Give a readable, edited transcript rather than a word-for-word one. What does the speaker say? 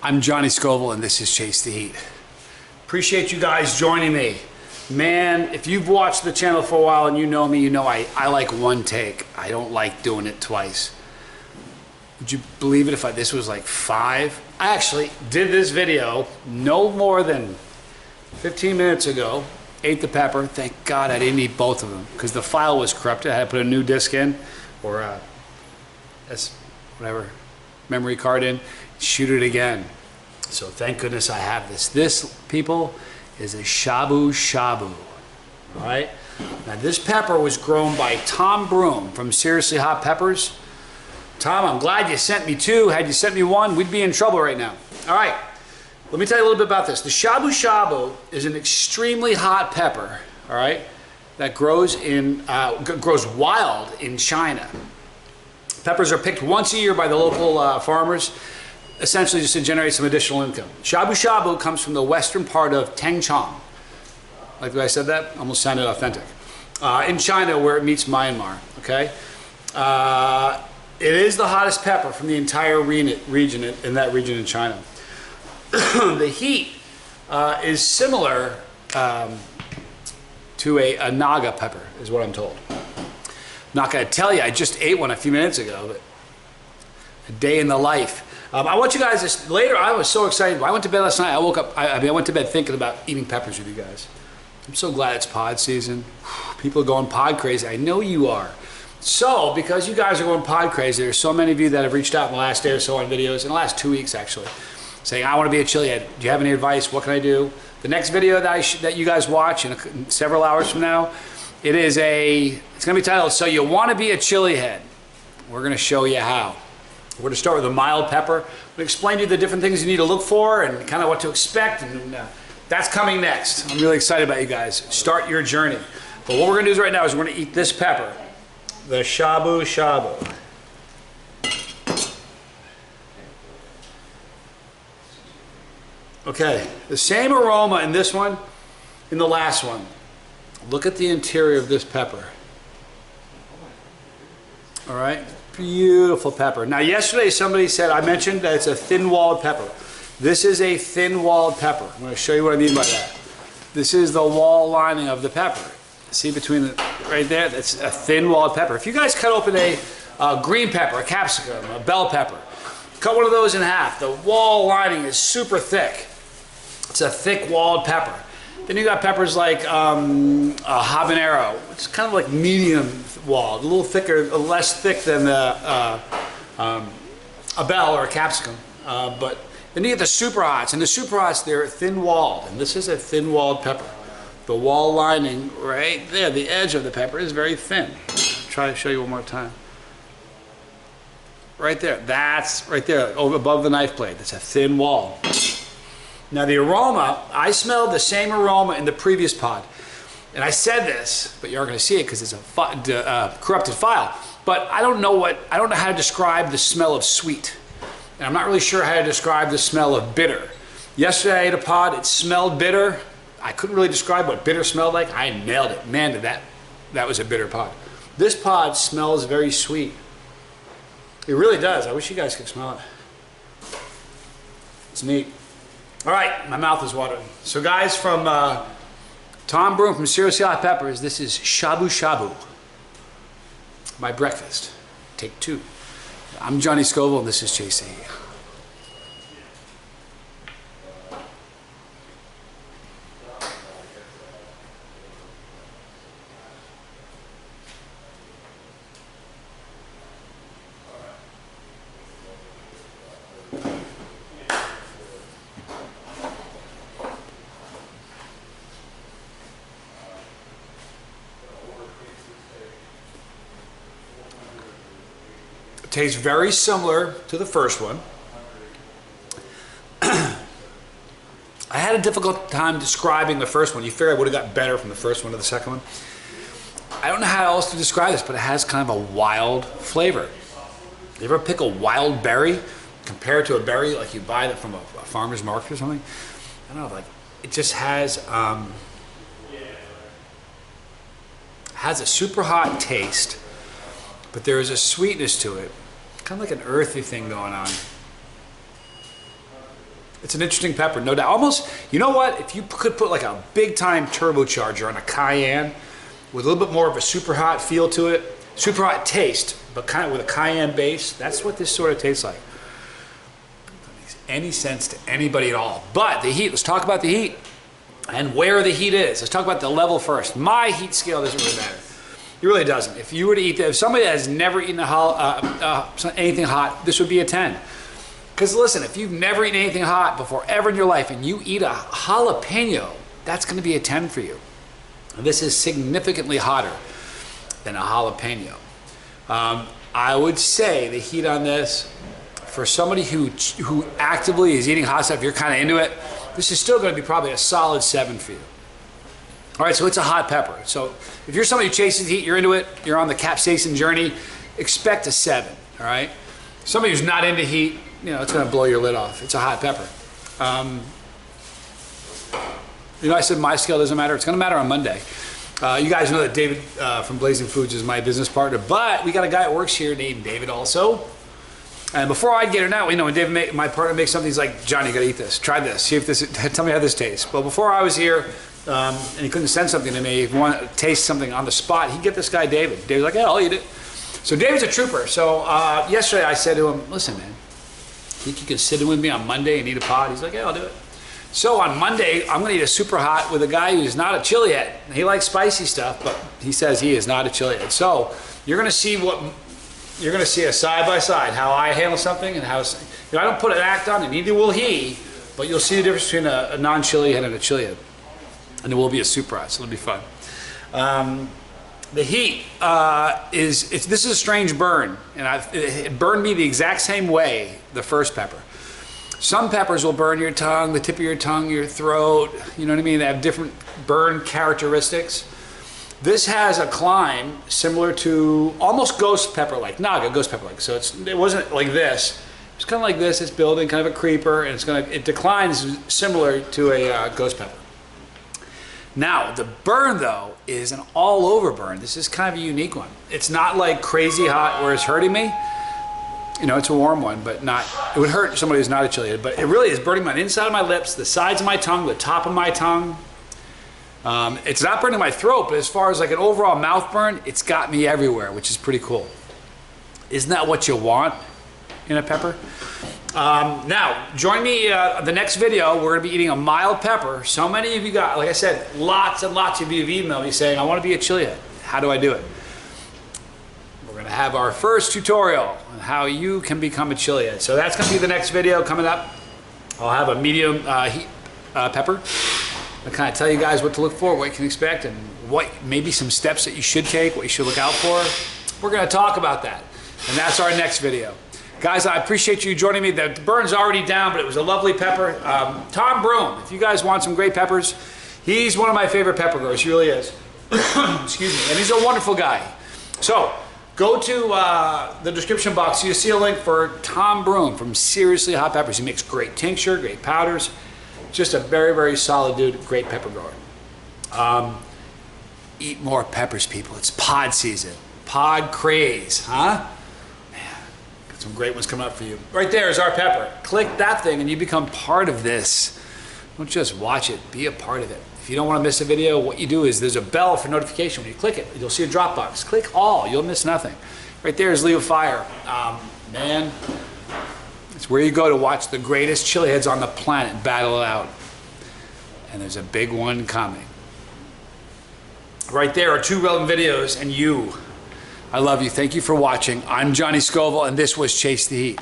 I'm Johnny Scoville and this is Chase the Heat. Appreciate you guys joining me. Man, if you've watched the channel for a while and you know me, you know I like one take. I don't like doing it twice. Would you believe it if this was like 5? I actually did this video no more than 15 minutes ago. Ate the pepper. Thank God I didn't eat both of them because the file was corrupted. I had to put a new disc in or whatever memory card in, shoot it again. So thank goodness I have this. This, people, is a Shabu Shabu. All right. Now this pepper was grown by Tom Broome from Seriously Hot Peppers. Tom, I'm glad you sent me 2. Had you sent me 1, we'd be in trouble right now. All right. Let me tell you a little bit about this. The Shabu Shabu is an extremely hot pepper, all right, that grows wild in China. Peppers are picked once a year by the local farmers, essentially just to generate some additional income. Shabu Shabu comes from the western part of Tengchong. Like the way I said that? Almost sounded authentic. In China, where it meets Myanmar, okay? It is the hottest pepper from the entire region in that region in China. The heat is similar to a Naga pepper, is what I'm told. I'm not going to tell you, I just ate one a few minutes ago, but a day in the life. I want you guys to, later, I was so excited. I went to bed last night, I woke up, I went to bed thinking about eating peppers with you guys. I'm so glad it's pod season. People are going pod crazy. I know you are. So, because you guys are going pod crazy, there's so many of you that have reached out in the last day or so on videos, in the last 2 weeks actually, saying, I want to be a chili head. Do you have any advice? What can I do? The next video that you guys watch in several hours from now, it's going to be titled, So You Want to Be a Chili Head. We're going to show you how. We're going to start with a mild pepper. We'll explain to you the different things you need to look for and kind of what to expect. And that's coming next. I'm really excited about you guys. Start your journey. But what we're going to do right now is we're going to eat this pepper, the Shabu Shabu. Okay, the same aroma in this one, in the last one. Look at the interior of this pepper. All right, beautiful pepper. Now yesterday somebody said, I mentioned that it's a thin-walled pepper. This is a thin-walled pepper. I'm going to show you what I mean by that. This is the wall lining of the pepper. See between right there, that's a thin-walled pepper. If you guys cut open a green pepper, a capsicum, a bell pepper, cut one of those in half, the wall lining is super thick. It's a thick-walled pepper. Then you got peppers like a habanero. It's kind of like medium-walled, a little thicker, less thick than a bell or a capsicum. But then you get the super hots, and the super hots, they're thin-walled, and this is a thin-walled pepper. The wall lining right there, the edge of the pepper is very thin. Try to show you one more time. Right there, that's right there, over above the knife blade. That's a thin wall. Now the aroma, I smelled the same aroma in the previous pod. And I said this, but you aren't going to see it because it's a corrupted file. But I don't know how to describe the smell of sweet. And I'm not really sure how to describe the smell of bitter. Yesterday I ate a pod, it smelled bitter. I couldn't really describe what bitter smelled like. I nailed it. Man, that was a bitter pod. This pod smells very sweet. It really does. I wish you guys could smell it. It's neat. All right, my mouth is watering. So guys, from Tom Broome from Seriously Hot Peppers, this is Shabu Shabu. My breakfast. Take 2. I'm Johnny Scoville and this is Chase the Heat. Tastes very similar to the first one. I had a difficult time describing the first one. You figure I would have got better from the first one to the second one. I don't know how else to describe this, but it has kind of a wild flavor. You ever pick a wild berry, compare it to a berry like you buy that from a farmer's market or something? I don't know, like it just has a super hot taste, but there is a sweetness to it. Kind of like an earthy thing going on. It's an interesting pepper, no doubt. Almost, you know what? If you could put like a big time turbocharger on a cayenne with a little bit more of a super hot feel to it, super hot taste, but kind of with a cayenne base, that's what this sort of tastes like. That makes any sense to anybody at all. But the heat, let's talk about the heat and where the heat is. Let's talk about the level first. My heat scale doesn't really matter. It really doesn't. If you were to eat, if somebody has never eaten anything hot, this would be a 10. Because listen, if you've never eaten anything hot before ever in your life and you eat a jalapeno, that's going to be a 10 for you. And this is significantly hotter than a jalapeno. I would say the heat on this, for somebody who actively is eating hot stuff, you're kind of into it, this is still going to be probably a solid 7 for you. All right, so it's a hot pepper. So if you're somebody who chases heat, you're into it, you're on the capsaicin journey, expect a 7, all right? Somebody who's not into heat, you know, it's going to blow your lid off. It's a hot pepper. You know, I said my scale doesn't matter. It's going to matter on Monday. You guys know that David from Blazing Foods is my business partner, but we got a guy that works here named David also. And before I get it out, you know, when David, my partner, makes something, he's like, Johnny, you got to eat this. Try this. See if this. Tell me how this tastes. But before I was here, and he couldn't send something to me, if you want to taste something on the spot, he'd get this guy David. David's like, yeah, I'll eat it. So David's a trooper. So yesterday I said to him, listen, man, think you can sit in with me on Monday and eat a pod? He's like, yeah, I'll do it. So on Monday, I'm going to eat a super hot with a guy who's not a chilihead. He likes spicy stuff, but he says he is not a chilihead. So you're going to see a side by side how I handle something and how, you know, I don't put an act on it, neither will he, but you'll see the difference between a non-chili head and a chili head. And there will be a super hot, so it'll be fun. The heat this is a strange burn, and it burned me the exact same way the first pepper. Some peppers will burn your tongue, the tip of your tongue, your throat, you know what I mean? They have different burn characteristics. This has a climb similar to almost ghost pepper-like, Naga ghost pepper-like. So it wasn't like this. It's kind of like this. It's building, kind of a creeper, and it declines similar to a ghost pepper. Now, the burn, though, is an all-over burn. This is kind of a unique one. It's not like crazy hot where it's hurting me. You know, it's a warm one, but not, it would hurt somebody who's not a chili head, but it really is burning my inside of my lips, the sides of my tongue, the top of my tongue. It's not burning my throat, but as far as like an overall mouth burn, it's got me everywhere, which is pretty cool. Isn't that what you want in a pepper? Now, join me the next video. We're going to be eating a mild pepper. So many of you got, like I said, lots and lots of you have emailed me saying, I want to be a chili head. How do I do it? We're going to have our first tutorial on how you can become a chili head. So that's going to be the next video coming up. I'll have a medium heat pepper. I'll kind of tell you guys what to look for, what you can expect, and what maybe some steps that you should take, what you should look out for. We're going to talk about that. And that's our next video. Guys, I appreciate you joining me. The burn's already down, but it was a lovely pepper. Tom Broome, if you guys want some great peppers, he's one of my favorite pepper growers. He really is. Excuse me. And he's a wonderful guy. So go to the description box. You'll see a link for Tom Broome from Seriously Hot Peppers. He makes great tincture, great powders. Just a very, very solid dude, great pepper grower. Eat more peppers, people. It's pod season. Pod craze, huh? Some great ones coming up for you. Right there is our pepper. Click that thing and you become part of this. Don't just watch it, be a part of it. If you don't want to miss a video, what you do is there's a bell for notification. When you click it, you'll see a drop box. Click all, you'll miss nothing. Right there is Leo Fire. Man, it's where you go to watch the greatest chili heads on the planet battle it out. And there's a big one coming. Right there are 2 relevant videos and you. I love you. Thank you for watching. I'm Johnny Scoville, and this was Chase the Heat.